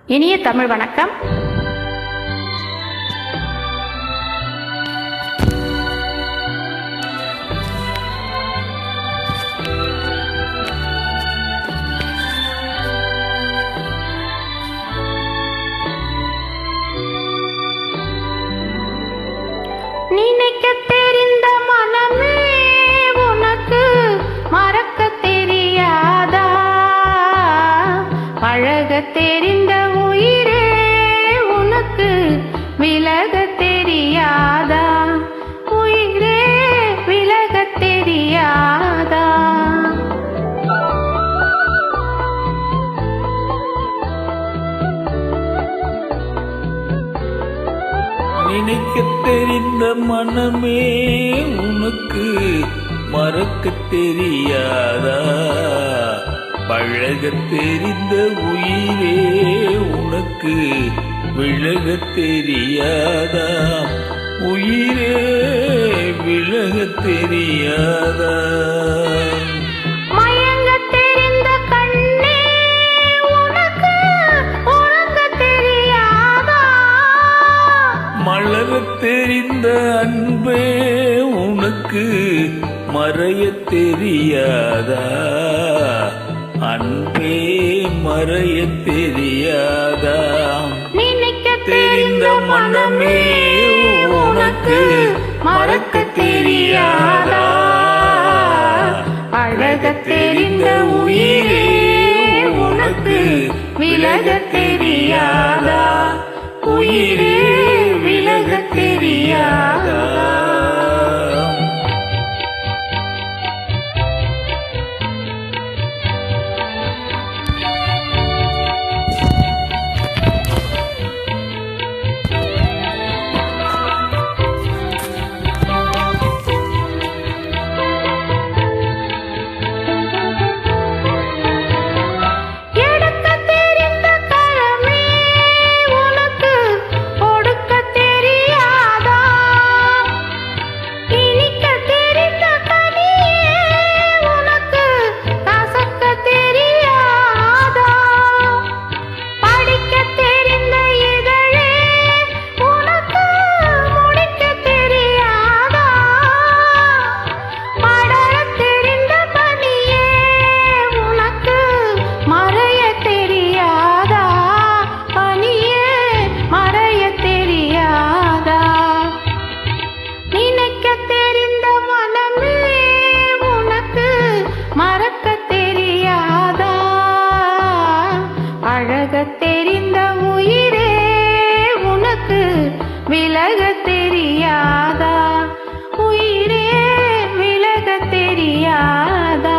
இனிய தமிழ் வணக்கம். நினைக்க தெரிந்த மனமே உனக்கு மறக்க தெரியாதா? பழக தெரிந்த உயிரே உனக்கு விலக தெரியாதா? உயிரே விலக தெரியாதா? நினைக்க தெரிந்த மனமே உனக்கு மறக்க தெரியாதா? பழக தெரிந்த உயிரே உனக்கு விலக தெரியாதா? உயிரே விலக தெரியாதா? மலரத் தெரிந்த அன்பே உனக்கு மறையத் தெரியாதா? அன்பே மறையத் தெரியாதா? தெரிந்த மனமே உனக்கு மறக்க தெரியாதா? பழக தெரிந்த உயிரே உனக்கு விலக தெரியாதா? உயிரே விலக தெரியாதா? பழக தெரிந்த உயிரே உனக்கு விலக தெரியாதா? உயிரே விலக தெரியாதா?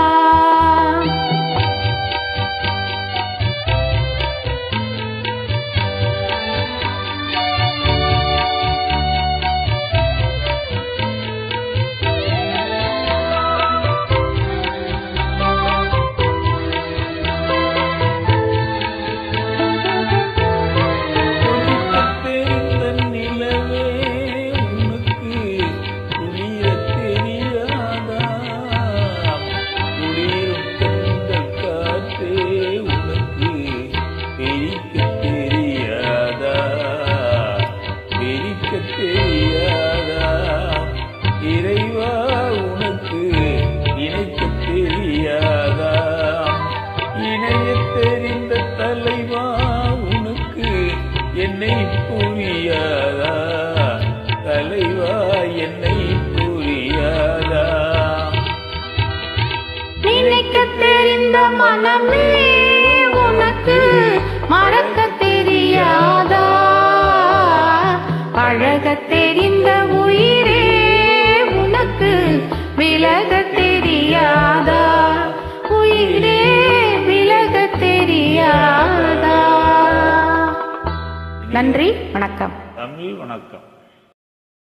இறைவா உனக்கு இணைக்க தெரியாதா? இணைய தெரிந்த தலைவா உனக்கு என்னை புரியாதா? தலைவா என்னை புரியாதா? நினைக்க தெரிந்த மனமே உனக்கு மறக்க தெரியாதா? பழக தெரிந்த உயிரே உனக்கு விலக தெரியாதா? உயிரே விலக தெரியாதா? நன்றி, வணக்கம். தமிழ் வணக்கம்.